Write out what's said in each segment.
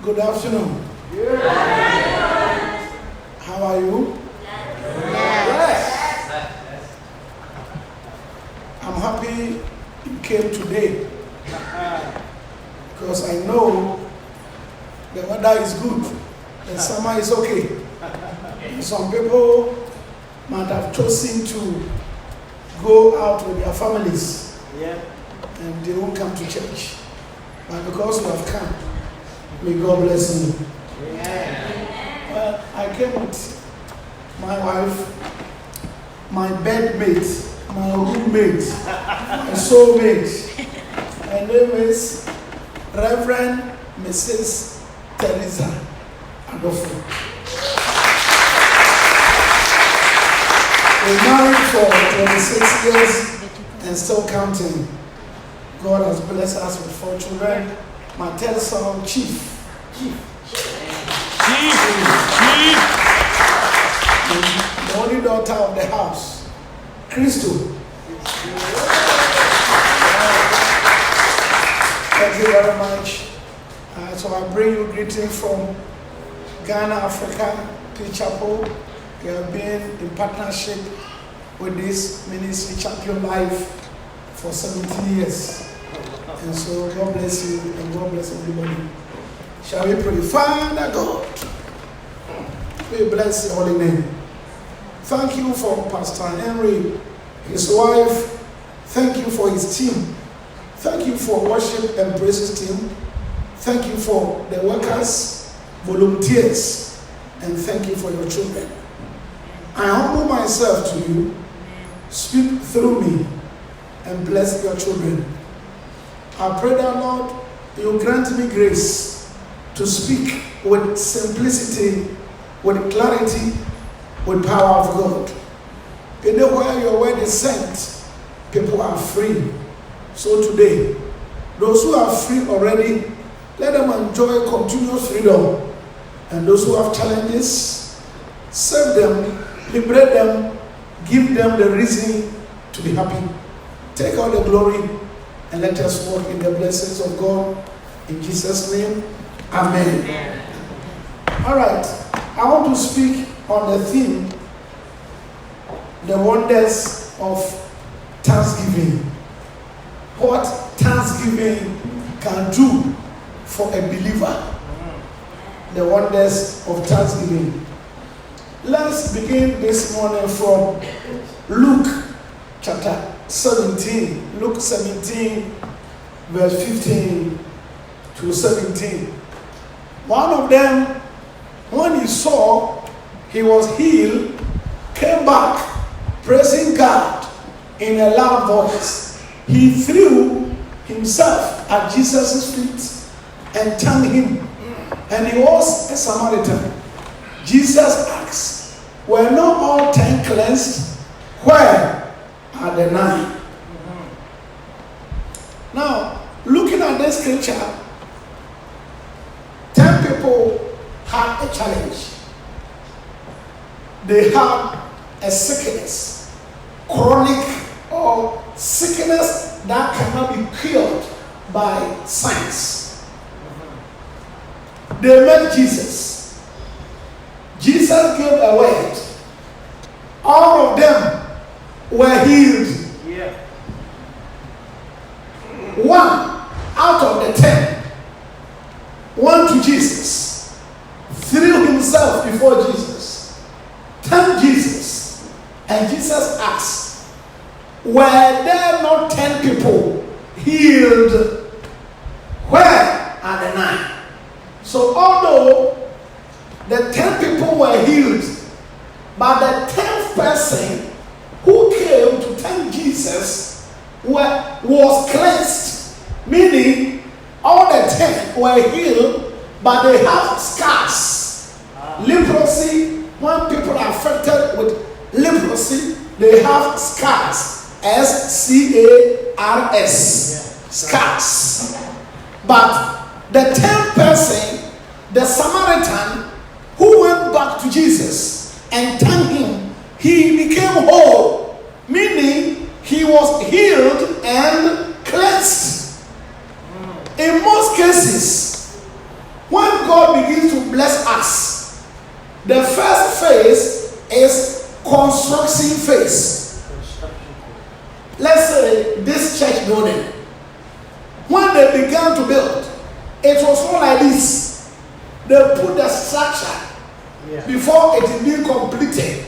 Good afternoon. How are you? Yes. I'm happy you came today because I know the weather is good. The summer is okay. Some people might have chosen to go out with their families and they won't come to church. But because you have come, may God bless you. Well, I came with my wife, my bedmate, my roommate, my soulmate. Her name is Reverend Mrs. Teresa Adofoh. We're married for 26 years and still counting. God has blessed us with 4 children. My third son, Chief. And the only daughter of the house, Crystal. Thank you very much. So I bring you greetings from Ghana, Africa, Peace Chapel. We have been in partnership with this ministry, Champion Life, for 17 years. And so God bless you and God bless everybody. Shall we pray? Father God, we bless your holy name. Thank you for Pastor Henry, his wife. Thank you for his team. Thank you for worship and praises team. Thank you for the workers, volunteers, and thank you for your children. I humble myself to you. Speak through me and bless your children. I pray that, Lord, you grant me grace to speak with simplicity, with clarity, with power of God. Anywhere your word is sent, people are free. So today, those who are free already, let them enjoy continuous freedom. And those who have challenges, serve them, liberate them, give them the reason to be happy. Take all the glory and let us walk in the blessings of God. In Jesus' name, amen. All right, I want to speak on the theme, the wonders of Thanksgiving. What Thanksgiving can do for a believer. The wonders of Thanksgiving. Let's begin this morning from Luke chapter 17. Luke 17, verse 15 to 17. One of them, when he saw he was healed, came back praising God in a loud voice. He threw himself at Jesus' feet and thanked him. And he was a Samaritan. Jesus asked, were not all 10 cleansed? Where are the 9? Now, looking at this scripture, 10 people had a challenge. They had a sickness, chronic or sickness that cannot be cured by science. They met Jesus. Jesus gave a word. All of them were healed. One out of the 10 went to Jesus, threw himself before Jesus, thanked Jesus, and Jesus asked, were there not 10 people healed? Where are the 9? So although the 10 people were healed, but the 10th person who came to thank Jesus was cleansed, meaning all the 10 were healed, but they have scars. Leprosy, when people are affected with leprosy, they have scars. S-C-A-R-S. Scars. But the 10th person, the Samaritan, who went back to Jesus and thanked him, he became whole, meaning he was healed and cleansed. In most cases, when God to bless us, the first phase is construction phase. Let's say this church building. When they began to build, it was not like this. They put the structure before it is being completed.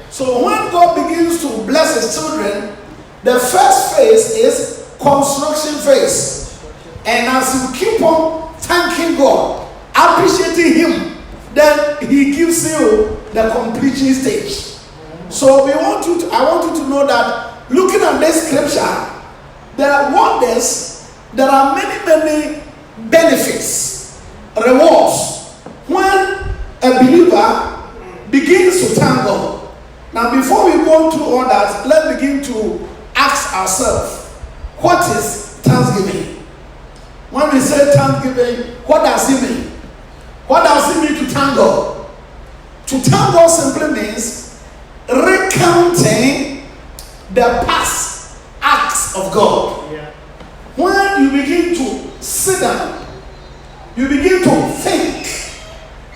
So when God begins to bless his children, the first phase is construction phase. And as you keep on thanking God, appreciating him, then he gives you the completion stage. So I want you to know that looking at this scripture, there are wonders, there are many benefits, rewards when a believer begins to thank God. Now before we go through all that, let's begin to ask ourselves, what is thanksgiving? When we say thanksgiving, what does it mean? What does it mean to thank God? To thank God simply means recounting the past acts of God. When you begin to sit down, you begin to think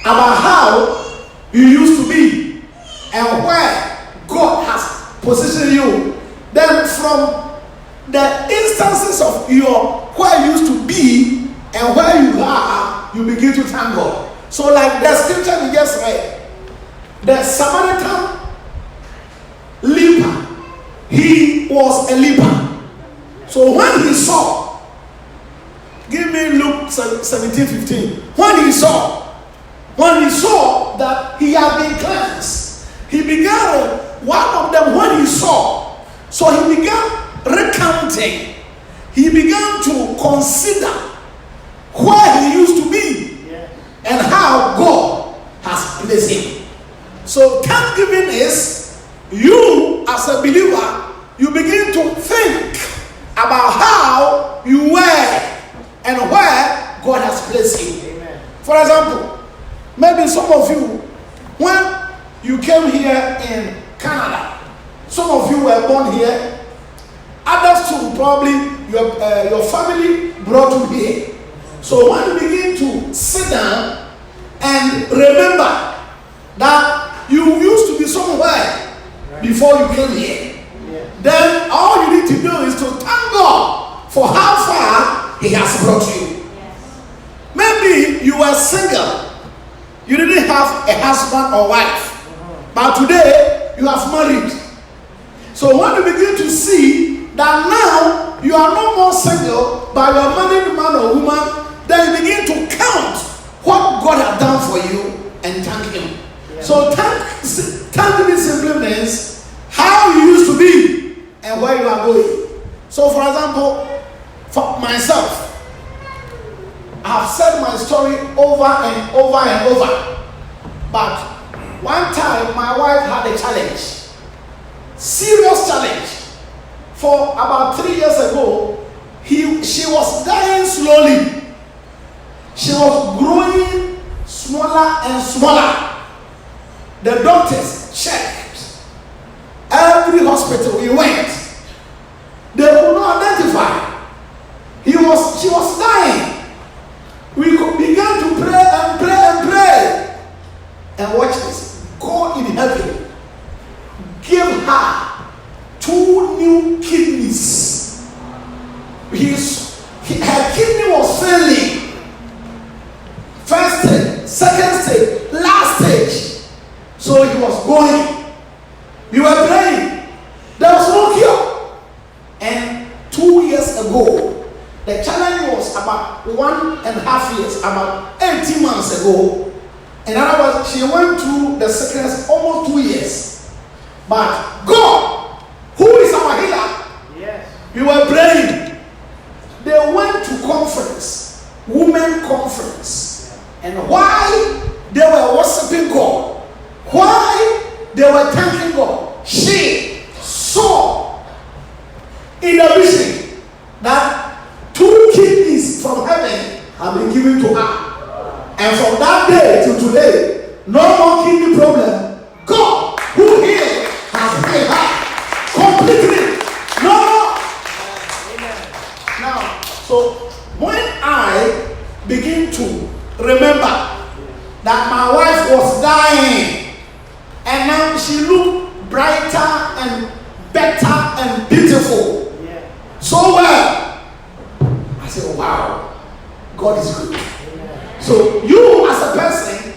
about how you used to be and where God has positioned you. Then from the instances of your where you used to be and where you are, you begin to thank God. So like the scripture we just read, the Samaritan leper, he was a leper. So when he saw, give me Luke 17:15. When he saw that he had been cleansed, he began, one of them when he saw, so he began recounting, he began to consider where he used to be and how God has placed him. So thanksgiving is you as a believer, you begin to think about how you were and where God has placed you. Amen. For example, maybe some of you, when you came here in Canada, some of you were born here, others too, probably your family brought you here. So when you begin to sit down and remember that you used to be somewhere before you came here, then all you need to do is to thank God for how far he has brought you. Maybe you were single, you didn't have a husband or wife, but today you have married. So when you begin to see that now you are no more single, but you are married man or woman, then you begin to count what God has done for you and thank him. So thanksgiving simply means how you used to be and where you are going. So for example, for myself, I have said my story over and over and over. But one time my wife had a challenge, serious challenge. For about 3 years ago, she was dying slowly. She was growing smaller and smaller. The doctors checked. Every hospital we went, they could not identify. She was dying. We began to pray and pray and pray. And watch this. God in heaven gave her 2 new kidneys. Her kidney was failing. First stage, second stage, last stage. So he was going. We were praying. There was no cure. And 2 years ago, the challenge was about 1.5 years, about 18 months ago. In other words, she went through the sickness almost 2 years. But God, who is our healer, we were praying. They went to conference, women conference. And why they were worshiping God, why they were thanking God, she saw in a vision that 2 kidneys from heaven have been given to her. And from that day to today, no more kidney problem. God, who healed, has healed her completely. No more. Now, so when I begin to remember that my wife was dying, and now she looked brighter and better and beautiful. Yeah. So well. I said, wow, God is good. Yeah. So you as a person,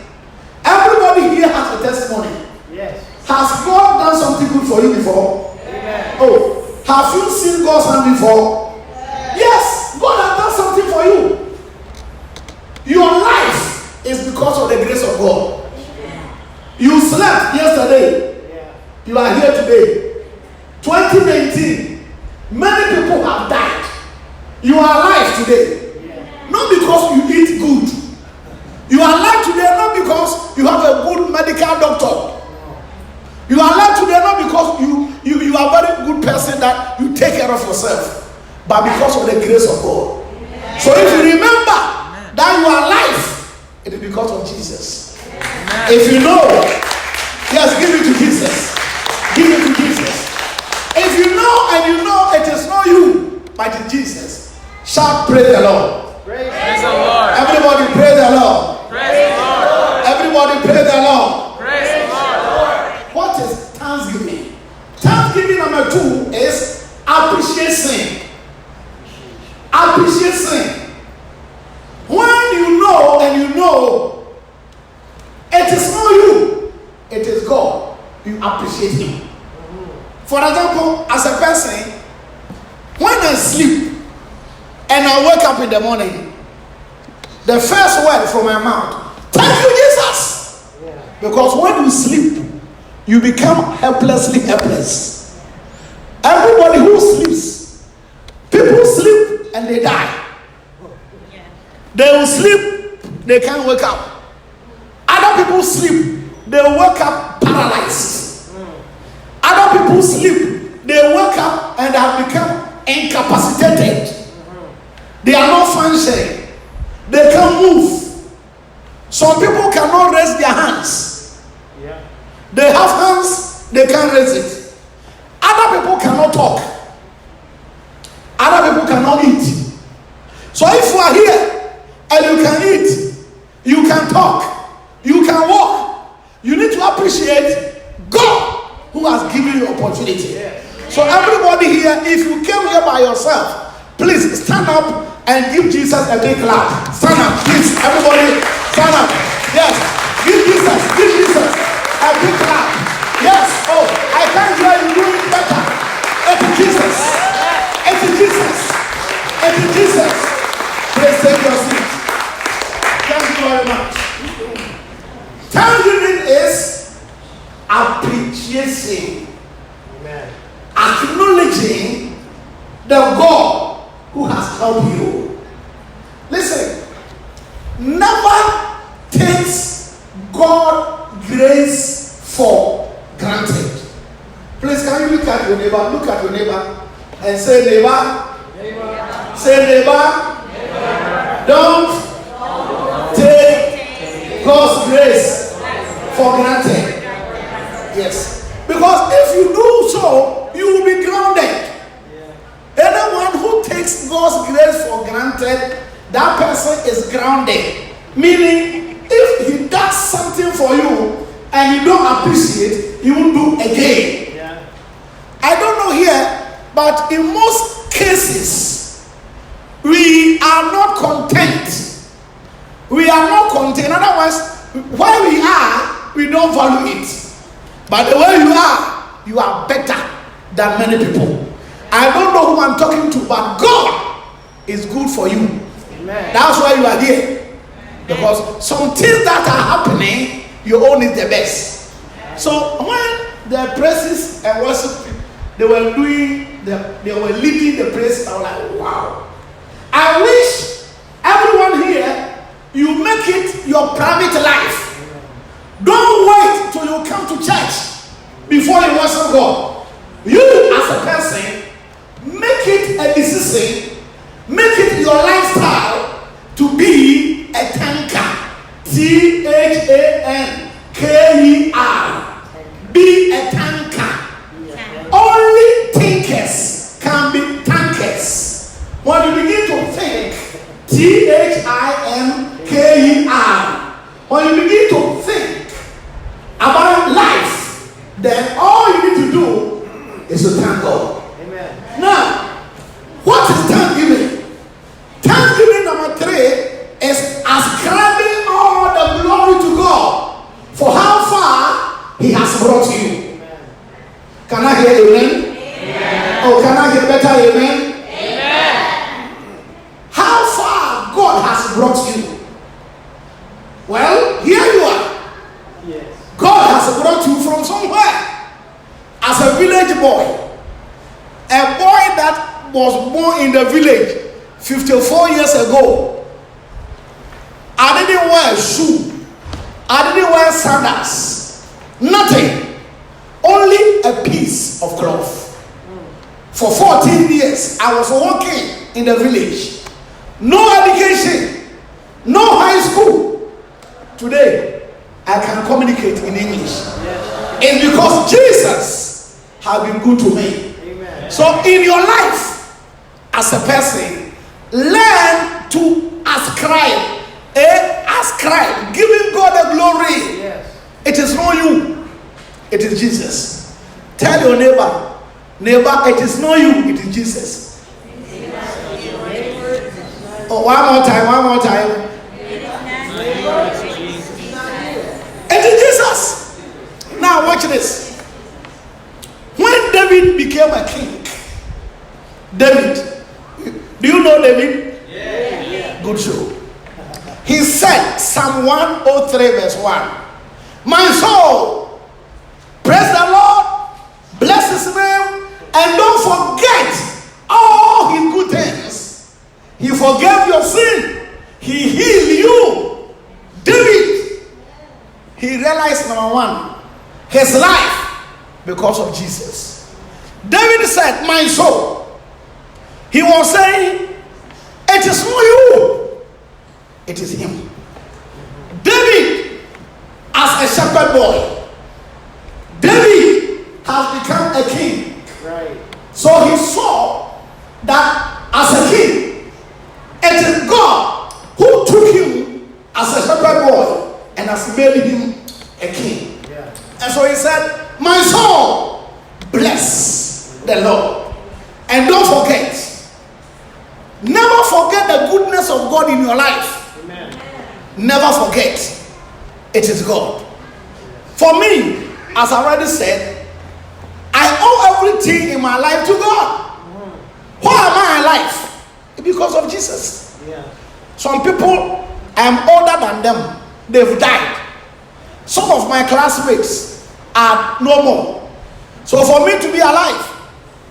everybody here has a testimony. Yes. Has God done something good for you before? Yeah. Oh, have you seen God's hand before? Yeah. Yes, God has done something for you. Your life is because of the grace of God. You slept yesterday. You are here today. 2019. Many people have died. You are alive today. Not because you eat good. You are alive today not because you have a good medical doctor. You are alive today not because you are a very good person that you take care of yourself, but because of the grace of God. So if you remember that you are alive, it is because of Jesus. Amen. If you know, yes, give it to Jesus. Give it to Jesus. If you know and you know it is not you, but it is Jesus, shout praise the Lord. Praise the Lord. Everybody praise the Lord. Praise the Lord. Everybody praise the Lord. Praise the Lord. What is thanksgiving? Thanksgiving number 2 is appreciation. Appreciation. When you know and you know it is not you, it is God, you appreciate Him. For example, as a person, when I sleep and I wake up in the morning, the first word from my mouth, thank you, Jesus. Yeah. Because when you sleep, you become helplessly helpless. Everybody who sleeps, people sleep and they die. They will sleep, they can't wake up. Other people sleep, they wake up paralyzed. Other people sleep, they wake up and have become incapacitated. They are not functioning. They can't move. Some people cannot raise their hands. Yeah. They have hands, they can't raise it. Other people cannot talk. Other people cannot eat. So if you are here, and you can eat, you can talk, you can walk, you need to appreciate God who has given you opportunity. So everybody here, if you came here by yourself, please stand up and give Jesus a big clap. Stand up, please. Everybody, stand up. Yes, give Jesus a big clap. Yes, oh, I can't hear you doing better. It's Jesus. It's Jesus. It's Jesus. Please take your seat. Thank you very much. Thanksgiving is appreciation. Amen. Acknowledging the God who has helped you. Listen, never takes God grace for granted. Please, can you look at your neighbor? Look at your neighbor and say, neighbor. Neighbor. Say, neighbor. Neighbor. Don't take God's grace for granted. Yes. Because if you do so, you will be grounded. Anyone who takes God's grace for granted, that person is grounded. Meaning, if He does something for you and you don't appreciate, He won't do again. Yeah. I don't know here, but in most cases, we are not content. We are not content. Otherwise, where we are, we don't value it. But the way you are better than many people. I don't know who I'm talking to, but God is good for you. Amen. That's why you are here. Because some things that are happening, your own is the best. So when the praises and worship, they were leading the praise, I was like, wow. I wish everyone here, you make it your private life. Don't wait till you come to church before you worship God. You as a person, make it a decision, make it your lifestyle to be a tanker. Tanker. Be a tanker. Only thinkers can be tankers. When you begin to think, Tinker, When you begin to think about life, then all you need to do is to thank God. Amen. Now, what is thanksgiving? Thanksgiving number 3 is ascribing all the glory to God for how far He has brought you. Amen. Can I hear amen? Amen? Oh, can I hear better amen? Amen. How far God has brought you. Well, here you are. Yes. God has brought you from somewhere. As a village boy. A boy that was born in the village 54 years ago. I didn't wear a shoe. I didn't wear sandals. Nothing. Only a piece of cloth. For 14 years, I was walking in the village. No education. No high school. Today, I can communicate in English. It's because Jesus has been good to me. Amen. So in your life, as a person, learn to ascribe, giving God the glory. Yes. It is not you, it is Jesus. Tell your neighbor, it is not you, it is Jesus. Oh, one more time. It is Jesus. Now watch this. When David became a king, David, do you know David? Yeah. Good show. He said, Psalm 103 verse 1, my soul, praise the Lord, bless his name, and don't forget all his good things. He forgave your sin. He healed you. David, he realized number 1, his life because of Jesus. David said, my soul. He was saying, it is not you, it is him. David, as a shepherd boy, David has become a king. Right. So he saw that as a king, it is God who took him as a shepherd boy and has made him a king. Yeah. And so he said, my soul, bless the Lord. And don't forget, never forget the goodness of God in your life. Amen. Never forget, it is God. For me, as I already said, I owe everything in my life to God. Why am I alive? Because of Jesus. Yeah. Some people, I am older than them. They've died. Some of my classmates are no more. So for me to be alive,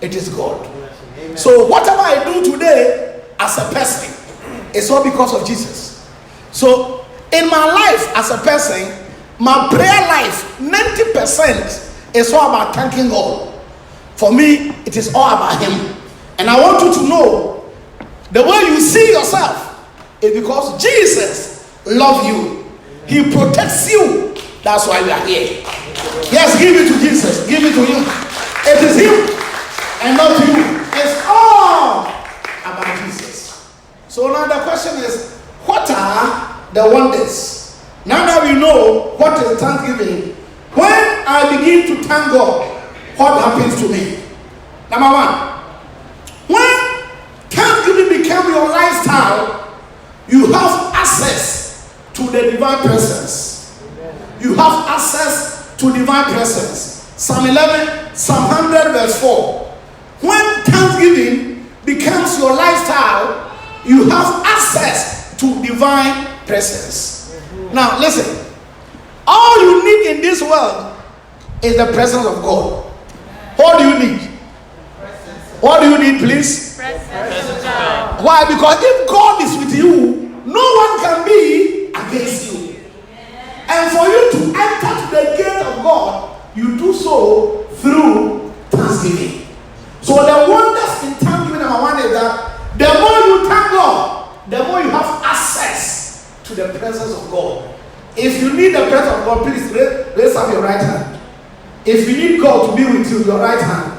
it is God. Amen. So whatever I do today as a person, it's all because of Jesus. So in my life as a person, my prayer life, 90% is all about thanking God. For me, it is all about him. And I want you to know, the way you see yourself is because Jesus loves you. He protects you. That's why we are here. Yes, give it to Jesus. Give it to him. It is him and not you. It's all about Jesus. So now the question is, what are the wonders? Now that we know what is thanksgiving, when I begin to thank God, what happens to me? Number 1, when thanksgiving becomes your lifestyle, you have access to the divine presence. You have access to divine presence. Psalm 11, Psalm 100 verse 4. When thanksgiving becomes your lifestyle, you have access to divine presence. Now listen, all you need in this world is the presence of God. What do you need? What do you need, please? Presence of God. Why? Because if God is with you, no one can be against you. And for you to enter to the gate of God, you do so through thanksgiving. So the wonders in thanksgiving, number 1 is that the more you thank God, the more you have access to the presence of God. If you need the presence of God, please raise up your right hand. If you need God to be with you, your right hand,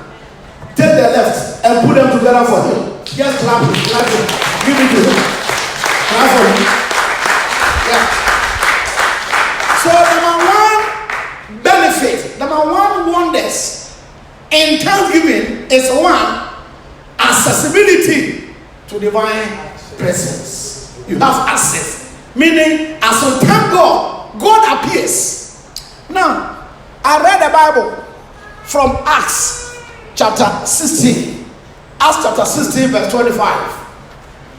take the left and put them together for him. Just clap it, clap it. Give it to him. Clap for him. Yeah. in thanksgiving is one, accessibility to divine presence. You have access, meaning as you thank God, God appears. Now, I read the Bible from Acts chapter 16. Acts chapter 16 verse 25.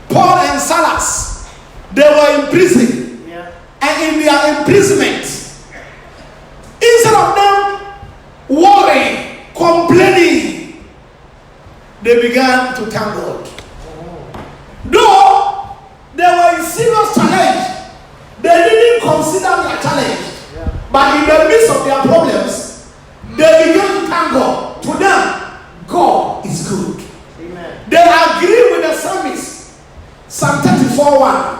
Paul and Silas, they were in prison. Yeah. And in their imprisonment, instead of them worrying, complaining, they began to thank God. Though they were in serious challenge, they didn't consider their challenge. Yeah. But in the midst of their problems, they began to thank God. To them, God is good. Amen. They agree with the psalmist, Psalm 34:1.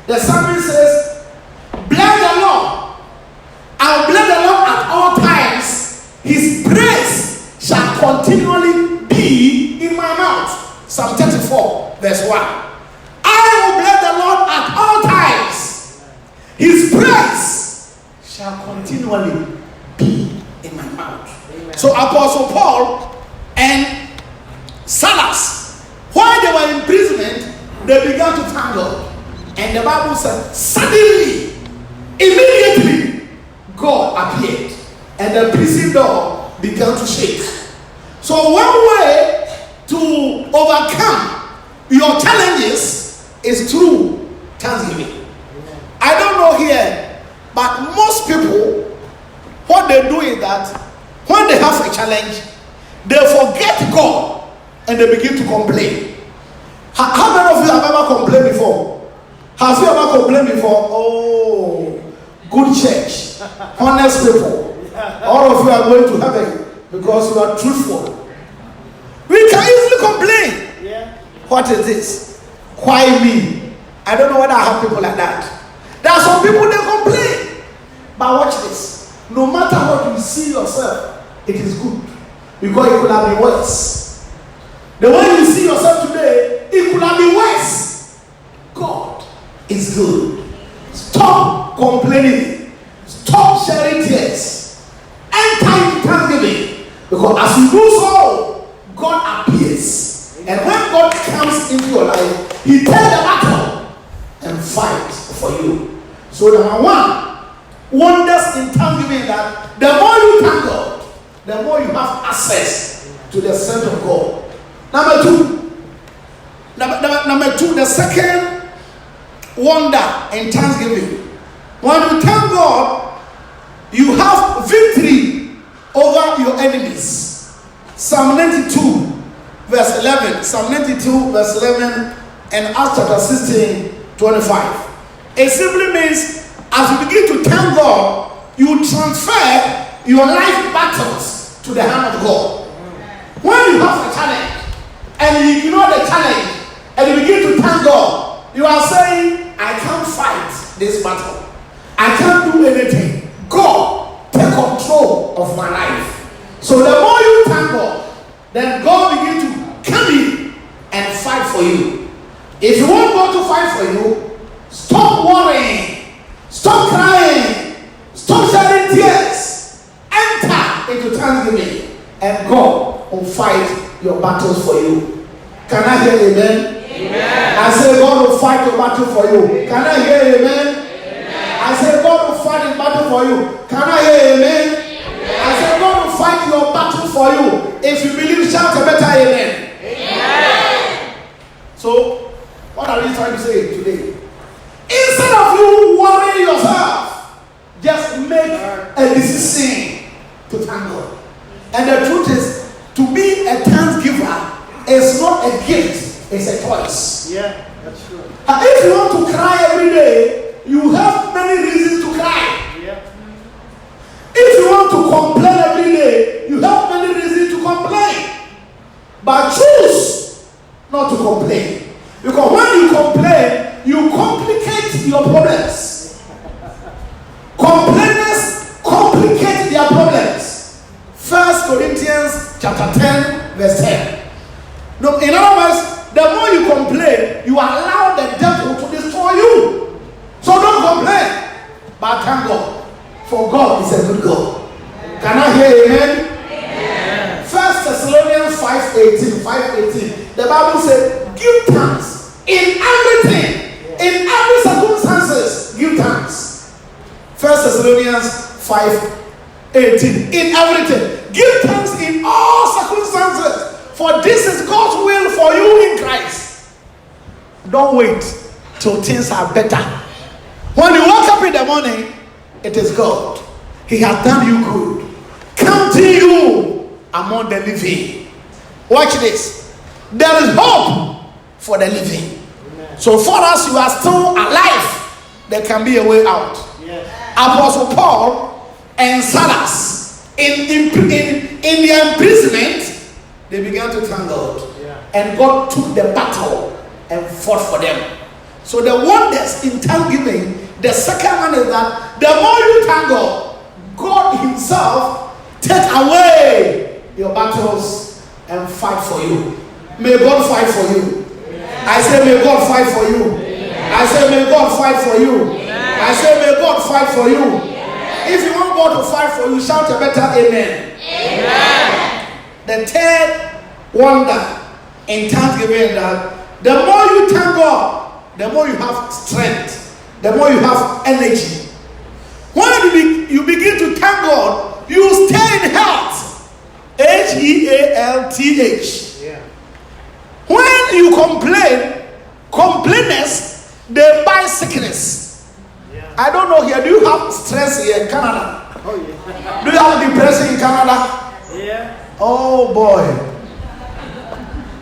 The psalmist says, bless the Lord. I'll bless the Lord at all times. His praise shall continually be in my mouth. Psalm 34 verse 1. I will bless the Lord at all times. His praise shall continually be in my mouth. Amen. So Apostle Paul and Silas, while they were in imprisonment, they began to thank God. And the Bible said, suddenly, immediately, God appeared. And the prison door began to shake. So one way to overcome your challenges is through thanksgiving. Amen. I don't know here, but most people, what they do is that when they have a challenge, they forget God and they begin to complain. How many of you have ever complained before? Have you ever complained before? Oh, good church, honest people. All of you are going to heaven because you are truthful. We can easily complain. Yeah. What is this? Why me? I don't know whether I have people like that. There are some people they complain. But watch this. No matter what you see yourself, it is good. Because it could have been worse. The way you see yourself today, it could have been worse. God is good. Stop complaining. Stop shedding tears. Enter into thanksgiving. Because as you do so, God appears. And when God comes into your life, He takes the battle and fights for you. So number one, wonders in thanksgiving that the more you thank God, the more you have access to the strength of God. Number two, the second wonder in thanksgiving. When you thank God, you have victory over your enemies. Psalm 92 verse 11. Psalm 92 verse 11 and Acts chapter 16 25. It simply means as you begin to thank God, you transfer your life battles to the hand of God. When you have a challenge and you ignore the challenge and you begin to thank God, you are saying, I can't fight this battle. I can't do anything. God, take control of my life. So the more you thank God, then God begins to come in and fight for you. If you want God to fight for you, stop worrying. Stop crying. Stop shedding tears. Enter into thanksgiving and God will fight your battles for you. Can I hear amen? Amen. I say God will fight your battle for you. Can I hear amen? Amen. I say God will fight the battle for you. Can I hear amen? Amen. I say God will fight your battle for you. If you believe, shout a better amen. Amen. So, what are we trying to say today? Instead of you worrying yourself, just make a decision to thank God. And the truth is, to be a thanksgiver is not a gift, it's a choice. Yeah, that's true. And if you want to cry every day, you have many reasons to cry. Yeah. If you want to complain every day, you have many reasons to complain. But choose not to complain. Because when you complain, you complicate your problems. Complainers complicate their problems. 1 Corinthians chapter 10, verse 10. No, in other words, the more you complain, you allow the devil to destroy you. So don't complain, but thank God. For God is a good God. Can I hear amen? Amen. 1 Thessalonians 5:18. The Bible said, give thanks in everything. In every circumstances, give thanks. 1 Thessalonians 5:18. In everything. Give thanks in all circumstances. For this is God's will for you in Christ. Don't wait till things are better. When you wake up in the morning, it is God. He has done you good. Counting you among the living. Watch this. There is hope for the living. Amen. So far as you are still alive, there can be a way out. Yes. Apostle Paul and Silas in their imprisonment, they began to thank God. Yeah. And God took the battle and fought for them. So the wonders in thanksgiving, the second one is that the more you thank God, God himself take away your battles and fight for you. May God fight for you. Amen. I say may God fight for you. Amen. I say may God fight for you. Amen. I say may God fight for you. Amen. If you want God to fight for you, shout a better amen. Amen. The third wonder in thanksgiving is that the more you thank God, the more you have strength, the more you have energy. When you begin to thank God, you stay in health. Health. Yeah. When you complainers, they buy sickness. Yeah. I don't know here. Do you have stress here in Canada? Oh, yeah. Do you have depression in Canada? Yeah. Oh boy.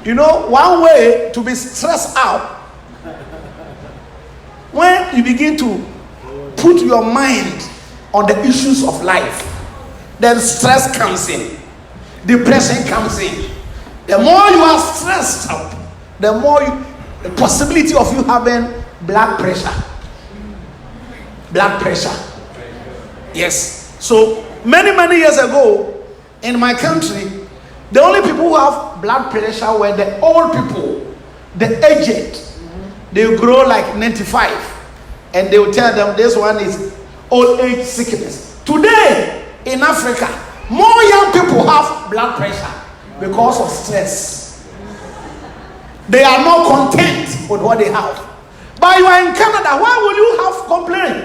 You know, one way to be stressed out, when you begin to put your mind on the issues of life, then stress comes in, depression comes in. The more you are stressed out, the more the possibility of you having blood pressure. Blood pressure. Yes. So many years ago in my country, the only people who have blood pressure were the old people, the aged. They grow like 95, and they will tell them this one is old age sickness. Today in Africa, more young people have blood pressure because of stress. They are not content with what they have. But you are in Canada, why will you have complaint?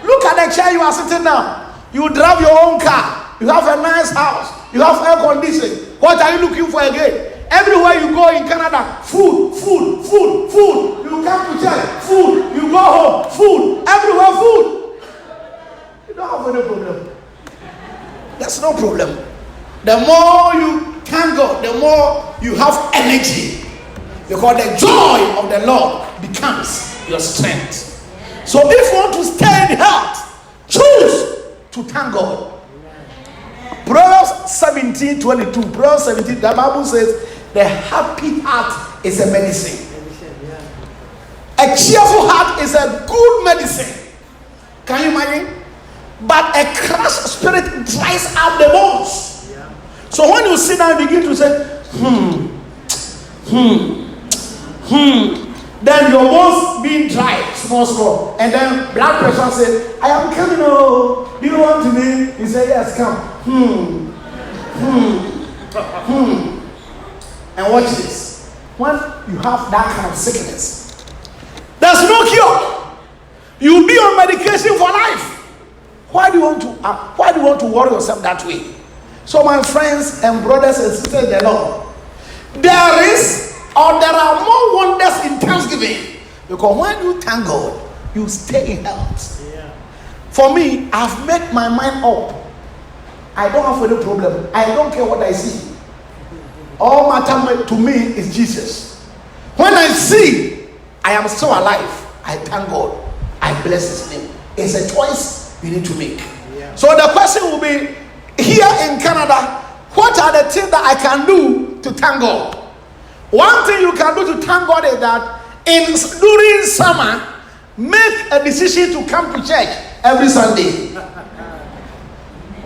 Look at the chair you are sitting down. You drive your own car. You have a nice house. You have air conditioning. What are you looking for again? Everywhere you go in Canada, food. You come to church, food. You go home, food. Everywhere, food. You don't have any problem. That's no problem. The more you thank God, the more you have energy. Because the joy of the Lord becomes your strength. So if you want to stay in health, choose to thank God. Proverbs 17:22. Proverbs 17, the Bible says, the happy heart is a medicine. A cheerful heart is a good medicine. Can you imagine? But a crushed spirit dries up the bones. Yeah. So when you sit down and begin to say, then your bones being dry, small, and then blood pressure says, I am coming. Oh, do you want to be? You say, yes, come. And watch this. When you have that kind of sickness, there's no cure. You'll be on medication for life. Why do you want to worry yourself that way? So my friends and brothers and sisters in the Lord, there are more wonders in thanksgiving. Because when you thank God, you stay in health. Yeah. For me, I've made my mind up. I don't have any problem. I don't care what I see. All matter to me is Jesus. When I see I am still alive, I thank God. I bless his name. It's a choice you need to make. Yeah. So the question will be, here in Canada, what are the things that I can do to thank God? One thing you can do to thank God is that during summer, make a decision to come to church every Sunday.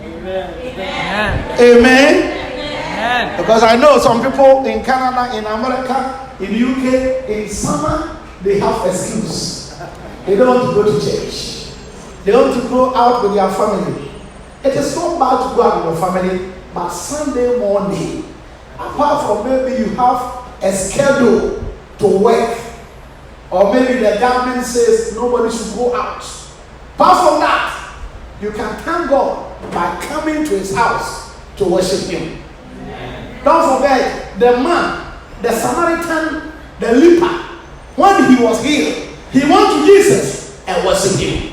Amen. Amen. Amen. Because I know some people in Canada, in America, in UK, in summer, they have excuse. They don't want to go to church. They want to go out with their family. It is not bad to go out with your family, but Sunday morning, Apart from maybe you have a schedule to work, or maybe the government says nobody should go out. Apart from that, you can thank God by coming to his house to worship him. Don't forget, the man, the Samaritan, the leper, when he was healed, he went to Jesus and worshiped him.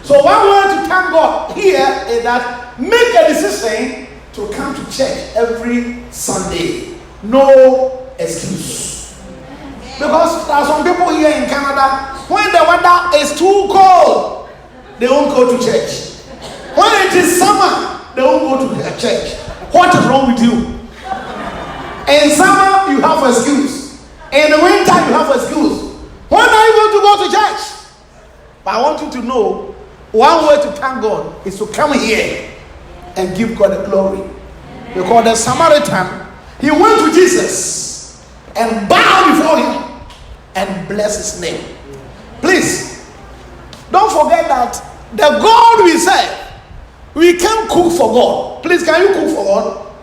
So one way to thank God here is that make a decision to come to church every Sunday. No excuse. Because there are some people here in Canada, when the weather is too cold, they won't go to church. When it is summer, they won't go to the church. What is wrong with you? In summer, you have excuse. In the winter, you have excuse. When are you going to go to church? But I want you to know, one way to thank God is to come here and give God the glory. Because the Samaritan, he went to Jesus and bowed before him and blessed his name. Please, don't forget that the God we serve, we can't cook for God. Please, can you cook for God?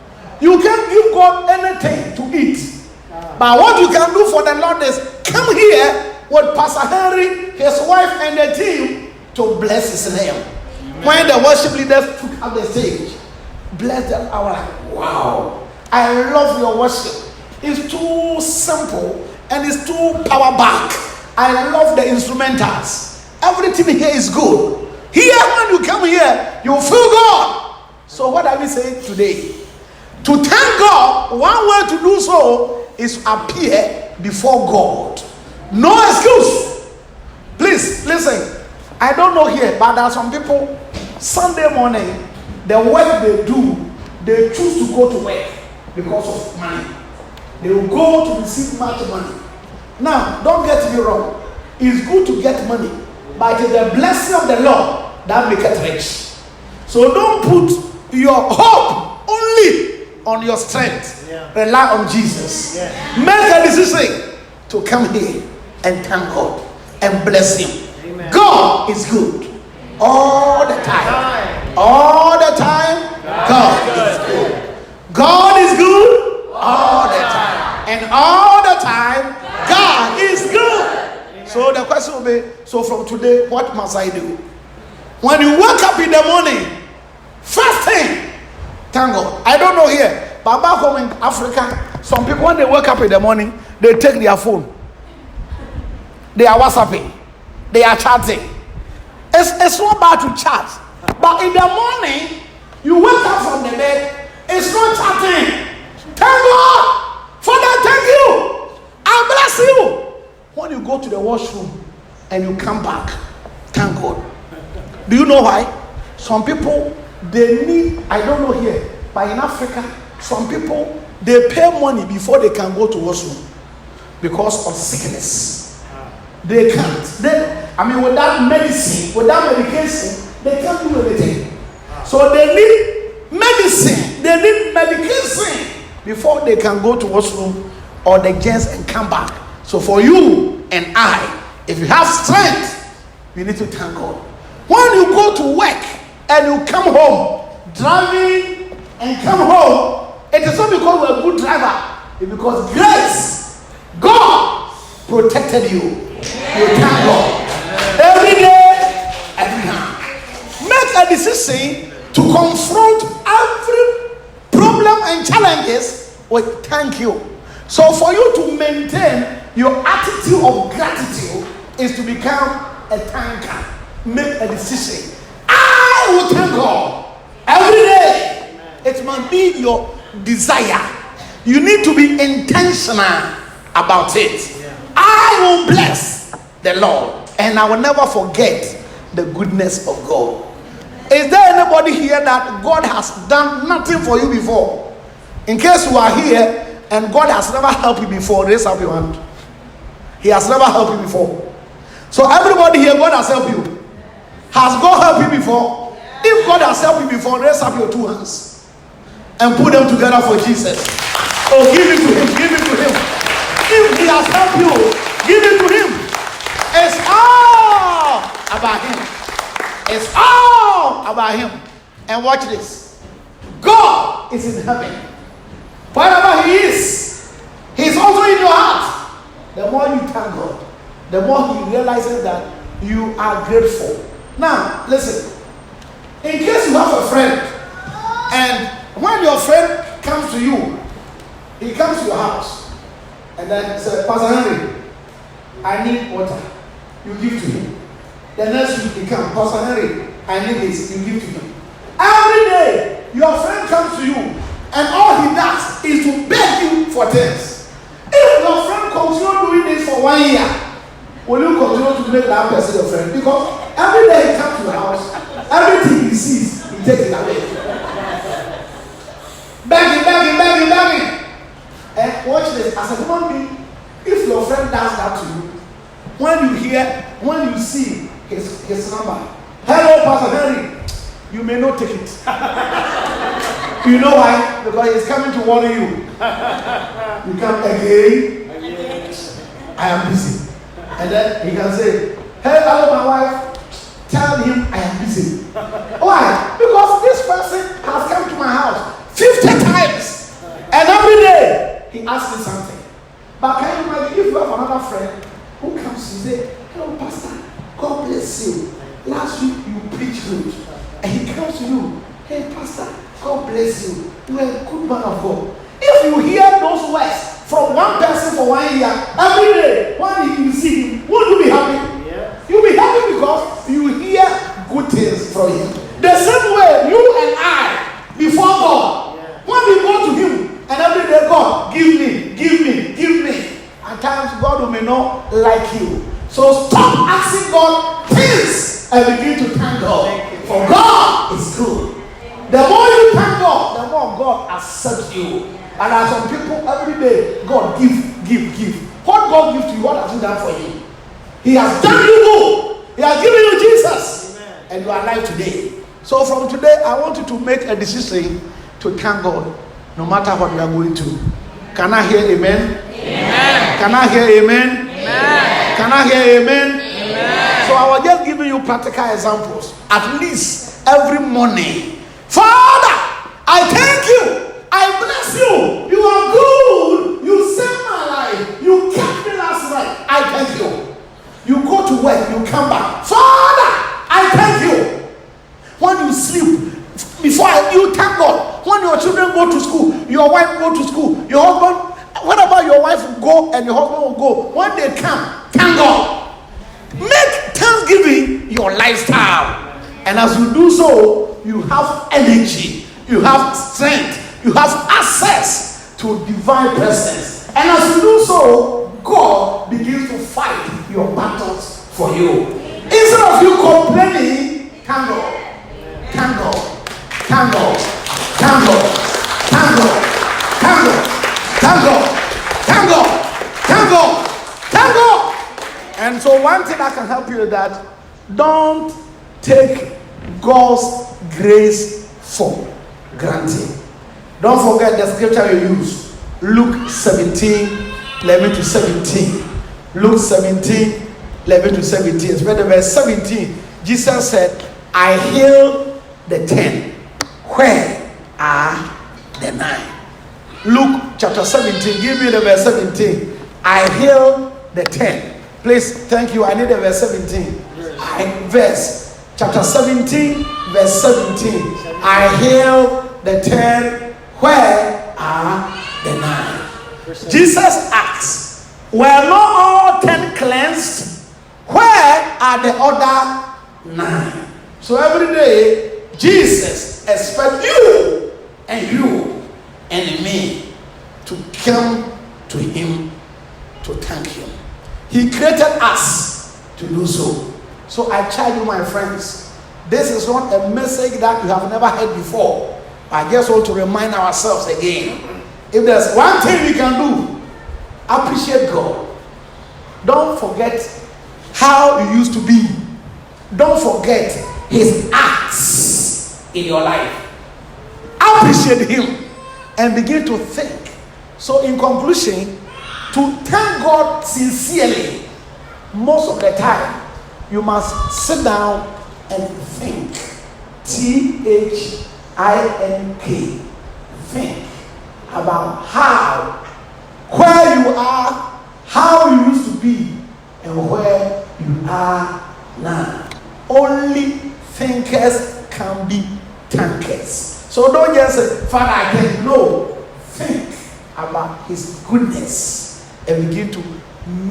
You can't give God anything to eat. But what you can do for the Lord is come here with Pastor Henry, his wife, and the team to bless his name. When the worship leaders took up the stage, bless them. I was like, wow, I love your worship. It's too simple and it's too power back. I love the instrumentals. Everything here is good. Here, when you come here, you feel God. So what are we saying today? To thank God, one way to do so is to appear before God. No excuse. Please, listen. I don't know here, but there are some people, Sunday morning, the work they do, they choose to go to work because of money. They will go to receive much money. Now, don't get me wrong. It's good to get money, but it is the blessing of the Lord that maketh rich. So don't put your hope only on your strength. Rely on Jesus. Make a decision to come here and thank God and bless him. Amen. God is good all the time. All the time, God is good. God is good all the time. And all the time, God is good. So the question will be, so from today, what must I do? When you wake up in the morning, first thing, thank God. I don't know here, but back home in Africa, some people, when they wake up in the morning, they take their phone. They are WhatsApping. They are chatting. It's not bad to chat. But in the morning, you wake up from the bed, it's not chatting. Thank God. Father, thank you. I bless you. When you go to the washroom and you come back, thank God. Do you know why? Some people, they need, I don't know here, but in Africa, some people, they pay money before they can go to washroom because of sickness. They can't. Without medicine, without medication, they can't do anything. So they need medicine, they need medication before they can go to washroom or the gens and come back. So for you and I, if you have strength, you need to thank God. When you go to work and you come home, driving and come home, it is not because you're a good driver, it's because grace, God protected you. You thank God. Every day, every time. Make a decision to confront every problem and challenges with thank you. So for you to maintain your attitude of gratitude is to become a thanker. Make a decision. I will thank God every day. It must be your desire. You need to be intentional about it. I will bless the Lord and I will never forget the goodness of God. Is there anybody here that God has done nothing for you before? In case you are here and God has never helped you before, raise up your hand. He has never helped you before. So everybody here, God has helped you. Has God helped you before? If God has helped you before, raise up your two hands and put them together for Jesus. Oh, give it to him, give it to him. If he has helped you, give it to him. It's all about him. It's all about him. And watch this. God is in heaven. Wherever he is, he's also in your heart. The more you thank God, the more he realizes that you are grateful. Now, listen. In case you have a friend, and when your friend comes to you, he comes to your house, and then says, Pastor Henry, I need water. You give to him. The next week he comes, Pastor Henry, I need this. You give to him. Every day, your friend comes to you, and all he does is to beg you for things. If your friend continues doing this for 1 year, will you continue to make that person your friend? Because every day he comes to your house, everything he sees, he takes it away. Begging. And watch this. As a human being, if your friend does that to you, when you see his number, hello, Pastor Henry, you may not take it. You know why? Because he's coming to warn you. You come again. I am busy. And then he can say, hey, hello, my wife. Tell him I am busy. Why? Because this person has come to my house 50 times. And every day, he asks me something. But can you imagine if you have another friend who comes to say, hello, Pastor, God bless you. Last week you preached good. And he comes to you, hey, Pastor, God bless you. You are a good man of God. If you hear those words from one person for 1 year, every day, when you see him, won't you be happy? Yeah. You'll be happy because you hear good things from him. The same way you and I, before God, when we go to him, and every day, God, give me. At times, God may not like you. So stop asking God things and begin to thank God. For God is good. The more you thank God, the more God accepts you. And there are some people every day, God give. What God gives to you, what has He done for you? He has done you good. He has given you Jesus. Amen. And you are alive today. So from today, I want you to make a decision to thank God, no matter what you are going through. Can I hear amen? Amen. Can I hear amen? Amen. Can I hear amen? Amen. So I was just giving you practical examples. At least every morning. Father, I thank you. I bless you. You are good. You saved my life. You kept me last night. I thank you. You go to work. You come back. Father, I thank you. When you sleep, before you thank God. When your children go to school, your wife go to school, your husband, whenever your wife will go and your husband will go, when they come, thank God. Make thanksgiving your lifestyle. And as you do so, you have energy, you have strength, you have access to divine presence. And as you do so, God begins to fight your battles for you. Instead of you complaining, thank God. Thank God. Thank God. Thank God. Thank God. Thank God. Thank God. Thank God. Thank God. Thank God. And so one thing I can help you is that don't take God's grace for granted. Don't forget the scripture you use. Luke 17:11-17. Luke 17:11-17. It's read verse 17. Jesus said, I heal the 10. Where are the 9? Luke chapter 17. Give me the verse 17. I heal the 10. Please, thank you. I need the verse 17. Chapter 17, verse 17. I heal the 10. Where are the 9? Jesus asks, were not all 10 cleansed? Where are the other 9? So every day, Jesus expects you and me to come to him to thank him. He created us to do so. So I charge you, my friends, this is not a message that you have never heard before. I just want to remind ourselves again. If there's one thing we can do, appreciate God. Don't forget how you used to be. Don't forget his acts in your life. Appreciate him and begin to think. So in conclusion, to thank God sincerely, most of the time, you must sit down and think. Think. Think. about how, where you are, how you used to be, and where you are now. Only thinkers can be tankers. So don't just say, Father, I can. No. Think about his goodness and begin to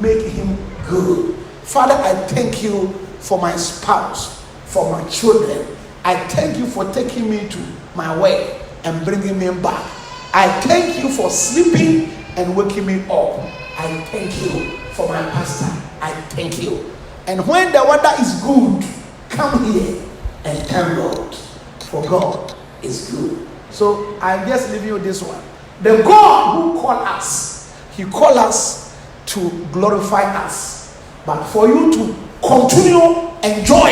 make him good. Father, I thank you for my spouse, for my children. I thank you for taking me to my work and bringing me back. I thank you for sleeping and waking me up. I thank you for my pastor. I thank you. And when the weather is good, come here and thank God, for God is good. So I'm just leaving you this one. The God who called us, he called us to glorify us. But for you to continue enjoy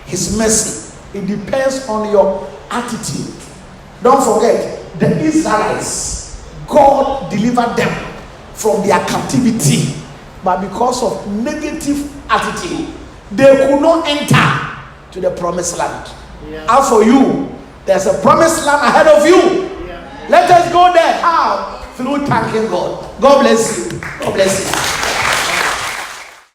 his mercy, it depends on your attitude. Don't forget, the Israelites, God delivered them from their captivity. But because of negative attitude, they could not enter to the promised land. Yeah. As for you, there's a promised land ahead of you. Yeah. Let us go there. How? Through thanking God. God bless you. God bless you.